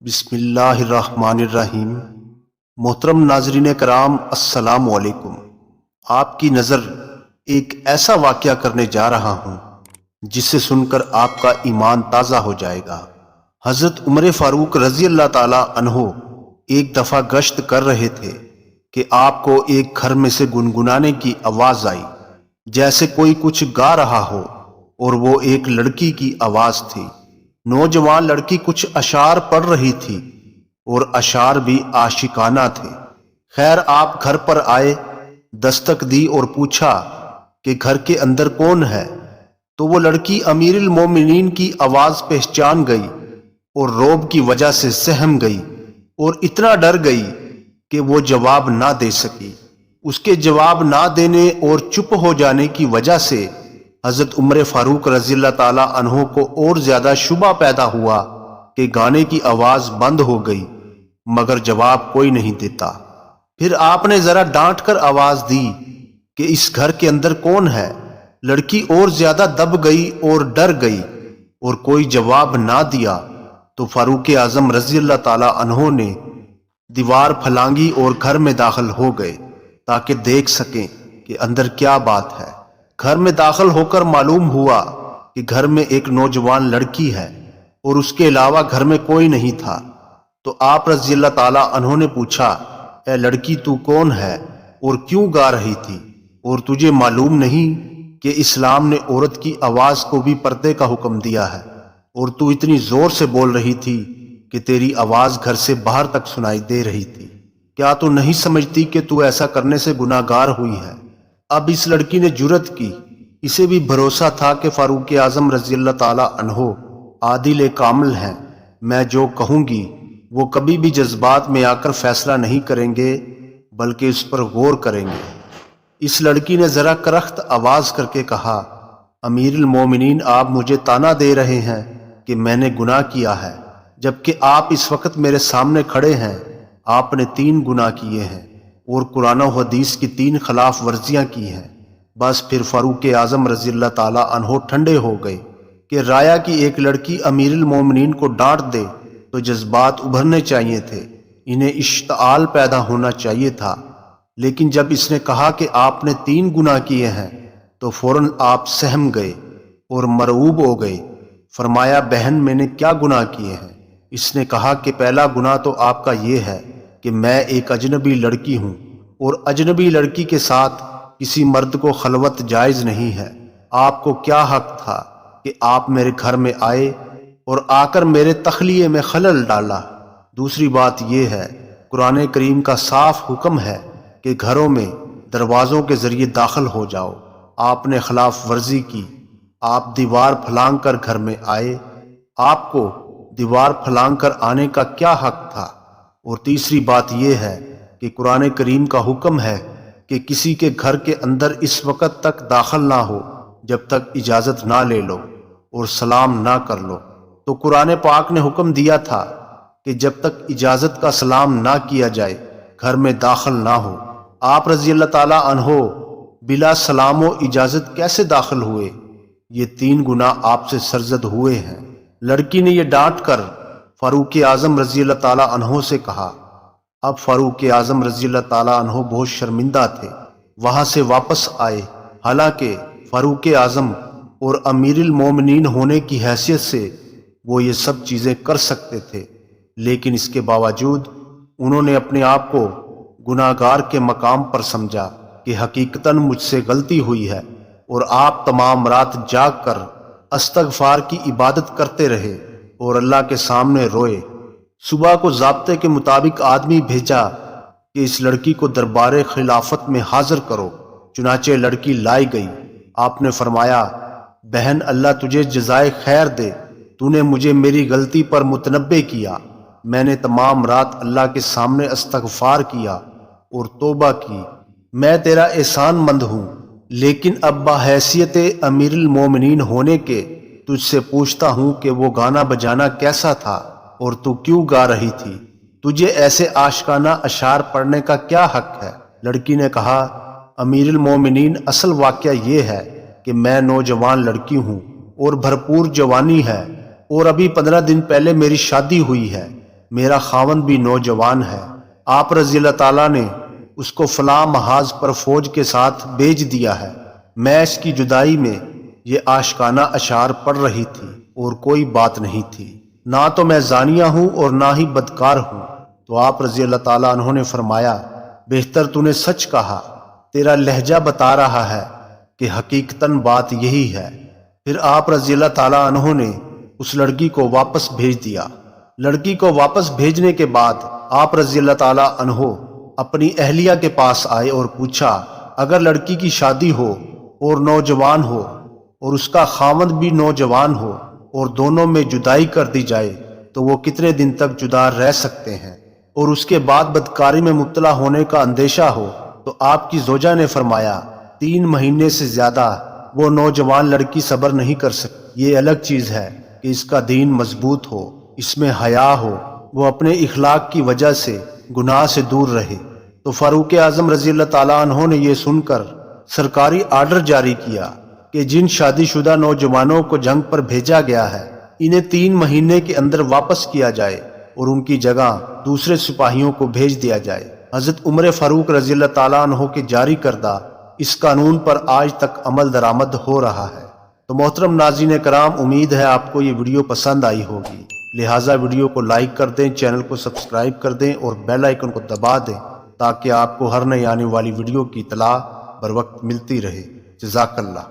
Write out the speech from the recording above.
بسم اللہ الرحمن الرحیم۔ محترم ناظرین کرام، السلام علیکم۔ آپ کی نظر ایک ایسا واقعہ کرنے جا رہا ہوں جسے سن کر آپ کا ایمان تازہ ہو جائے گا۔ حضرت عمر فاروق رضی اللہ تعالی عنہ ایک دفعہ گشت کر رہے تھے کہ آپ کو ایک گھر میں سے گنگنانے کی آواز آئی، جیسے کوئی کچھ گا رہا ہو، اور وہ ایک لڑکی کی آواز تھی۔ نوجوان لڑکی کچھ اشعار پڑھ رہی تھی اور اشعار بھی عاشقانہ تھے۔ خیر، آپ گھر پر آئے، دستک دی اور پوچھا کہ گھر کے اندر کون ہے؟ تو وہ لڑکی امیر المومنین کی آواز پہچان گئی اور رعب کی وجہ سے سہم گئی اور اتنا ڈر گئی کہ وہ جواب نہ دے سکی۔ اس کے جواب نہ دینے اور چپ ہو جانے کی وجہ سے حضرت عمر فاروق رضی اللہ تعالی عنہ کو اور زیادہ شبہ پیدا ہوا کہ گانے کی آواز بند ہو گئی، مگر جواب کوئی نہیں دیتا۔ پھر آپ نے ذرا ڈانٹ کر آواز دی کہ اس گھر کے اندر کون ہے؟ لڑکی اور زیادہ دب گئی اور ڈر گئی اور کوئی جواب نہ دیا۔ تو فاروق اعظم رضی اللہ تعالی عنہ نے دیوار پھلانگی اور گھر میں داخل ہو گئے تاکہ دیکھ سکیں کہ اندر کیا بات ہے۔ گھر میں داخل ہو کر معلوم ہوا کہ گھر میں ایک نوجوان لڑکی ہے اور اس کے علاوہ گھر میں کوئی نہیں تھا۔ تو آپ رضی اللہ تعالی عنہ نے پوچھا، اے لڑکی، تو کون ہے اور کیوں گا رہی تھی؟ اور تجھے معلوم نہیں کہ اسلام نے عورت کی آواز کو بھی پردے کا حکم دیا ہے، اور تو اتنی زور سے بول رہی تھی کہ تیری آواز گھر سے باہر تک سنائی دے رہی تھی؟ کیا تو نہیں سمجھتی کہ تو ایسا کرنے سے گناہگار ہوئی ہے؟ اب اس لڑکی نے جرت کی۔ اسے بھی بھروسہ تھا کہ فاروق اعظم رضی اللہ تعالی عنہ عادل کامل ہیں، میں جو کہوں گی وہ کبھی بھی جذبات میں آ کر فیصلہ نہیں کریں گے بلکہ اس پر غور کریں گے۔ اس لڑکی نے ذرا کرخت آواز کر کے کہا، امیر المومنین، آپ مجھے تانا دے رہے ہیں کہ میں نے گناہ کیا ہے، جبکہ آپ اس وقت میرے سامنے کھڑے ہیں۔ آپ نے 3 گناہ کیے ہیں اور قرآن و حدیث کی 3 خلاف ورزیاں کی ہیں۔ بس پھر فاروق اعظم رضی اللہ تعالی عنہ ٹھنڈے ہو گئے کہ رایا کی ایک لڑکی امیر المومنین کو ڈانٹ دے تو جذبات ابھرنے چاہیے تھے، انہیں اشتعال پیدا ہونا چاہیے تھا، لیکن جب اس نے کہا کہ آپ نے 3 گناہ کیے ہیں تو فوراً آپ سہم گئے اور مرعوب ہو گئے۔ فرمایا، بہن، میں نے کیا گناہ کیے ہیں؟ اس نے کہا کہ پہلا گناہ تو آپ کا یہ ہے کہ میں ایک اجنبی لڑکی ہوں اور اجنبی لڑکی کے ساتھ کسی مرد کو خلوت جائز نہیں ہے۔ آپ کو کیا حق تھا کہ آپ میرے گھر میں آئے اور آ کر میرے تخلیے میں خلل ڈالا؟ دوسری بات یہ ہے، قرآن کریم کا صاف حکم ہے کہ گھروں میں دروازوں کے ذریعے داخل ہو جاؤ۔ آپ نے خلاف ورزی کی، آپ دیوار پھلانگ کر گھر میں آئے۔ آپ کو دیوار پھلانگ کر آنے کا کیا حق تھا؟ اور تیسری بات یہ ہے کہ قرآن کریم کا حکم ہے کہ کسی کے گھر کے اندر اس وقت تک داخل نہ ہو جب تک اجازت نہ لے لو اور سلام نہ کر لو۔ تو قرآن پاک نے حکم دیا تھا کہ جب تک اجازت کا سلام نہ کیا جائے گھر میں داخل نہ ہو۔ آپ رضی اللہ تعالی عنہ بلا سلام و اجازت کیسے داخل ہوئے؟ یہ 3 گناہ آپ سے سرزد ہوئے ہیں۔ لڑکی نے یہ ڈانٹ کر فاروق اعظم رضی اللہ تعالی عنہ سے کہا۔ اب فاروق اعظم رضی اللہ تعالی عنہ بہت شرمندہ تھے، وہاں سے واپس آئے۔ حالانکہ فاروق اعظم اور امیر المومنین ہونے کی حیثیت سے وہ یہ سب چیزیں کر سکتے تھے، لیکن اس کے باوجود انہوں نے اپنے آپ کو گناہگار کے مقام پر سمجھا کہ حقیقتاً مجھ سے غلطی ہوئی ہے، اور آپ تمام رات جاگ کر استغفار کی عبادت کرتے رہے اور اللہ کے سامنے روئے۔ صبح کو ضابطے کے مطابق آدمی بھیجا کہ اس لڑکی کو دربار خلافت میں حاضر کرو۔ چنانچہ لڑکی لائی گئی۔ آپ نے فرمایا، بہن، اللہ تجھے جزائے خیر دے، تو نے مجھے میری غلطی پر متنبہ کیا۔ میں نے تمام رات اللہ کے سامنے استغفار کیا اور توبہ کی، میں تیرا احسان مند ہوں، لیکن اب بحیثیت امیر المومنین ہونے کے تجھ سے پوچھتا ہوں کہ وہ گانا بجانا کیسا تھا اور تو کیوں گا رہی تھی؟ تجھے ایسے عاشقانہ اشعار پڑھنے کا کیا حق ہے؟ لڑکی نے کہا، امیر المومنین، اصل واقعہ یہ ہے کہ میں نوجوان لڑکی ہوں اور بھرپور جوانی ہے، اور ابھی 15 دن پہلے میری شادی ہوئی ہے۔ میرا خاوند بھی نوجوان ہے۔ آپ رضی اللہ تعالیٰ نے اس کو فلاں محاذ پر فوج کے ساتھ بھیج دیا ہے۔ میں اس کی جدائی میں یہ آشکانہ اشعار پڑھ رہی تھی اور کوئی بات نہیں تھی، نہ تو میں زانیہ ہوں اور نہ ہی بدکار ہوں۔ تو آپ رضی اللہ تعالیٰ عنہ نے فرمایا، بہتر تو نے سچ کہا، تیرا لہجہ بتا رہا ہے کہ حقیقتاً بات یہی ہے۔ پھر آپ رضی اللہ تعالیٰ عنہ نے اس لڑکی کو واپس بھیج دیا۔ لڑکی کو واپس بھیجنے کے بعد آپ رضی اللہ تعالیٰ عنہ اپنی اہلیہ کے پاس آئے اور پوچھا، اگر لڑکی کی شادی ہو اور نوجوان ہو اور اس کا خاوند بھی نوجوان ہو اور دونوں میں جدائی کر دی جائے تو وہ کتنے دن تک جدا رہ سکتے ہیں، اور اس کے بعد بدکاری میں مبتلا ہونے کا اندیشہ ہو؟ تو آپ کی زوجہ نے فرمایا، 3 مہینے سے زیادہ وہ نوجوان لڑکی صبر نہیں کر سکتی۔ یہ الگ چیز ہے کہ اس کا دین مضبوط ہو، اس میں حیا ہو، وہ اپنے اخلاق کی وجہ سے گناہ سے دور رہے۔ تو فاروق اعظم رضی اللہ تعالیٰ عنہ نے یہ سن کر سرکاری آرڈر جاری کیا کہ جن شادی شدہ نوجوانوں کو جنگ پر بھیجا گیا ہے انہیں 3 مہینے کے اندر واپس کیا جائے اور ان کی جگہ دوسرے سپاہیوں کو بھیج دیا جائے۔ حضرت عمر فاروق رضی اللہ تعالیٰ عنہ کے جاری کردہ اس قانون پر آج تک عمل درآمد ہو رہا ہے۔ تو محترم ناظرین کرام، امید ہے آپ کو یہ ویڈیو پسند آئی ہوگی، لہٰذا ویڈیو کو لائک کر دیں، چینل کو سبسکرائب کر دیں اور بیل آئیکن کو دبا دیں تاکہ آپ کو ہر نئی آنے والی ویڈیو کی اطلاع بر وقت ملتی رہے۔ جزاک اللہ۔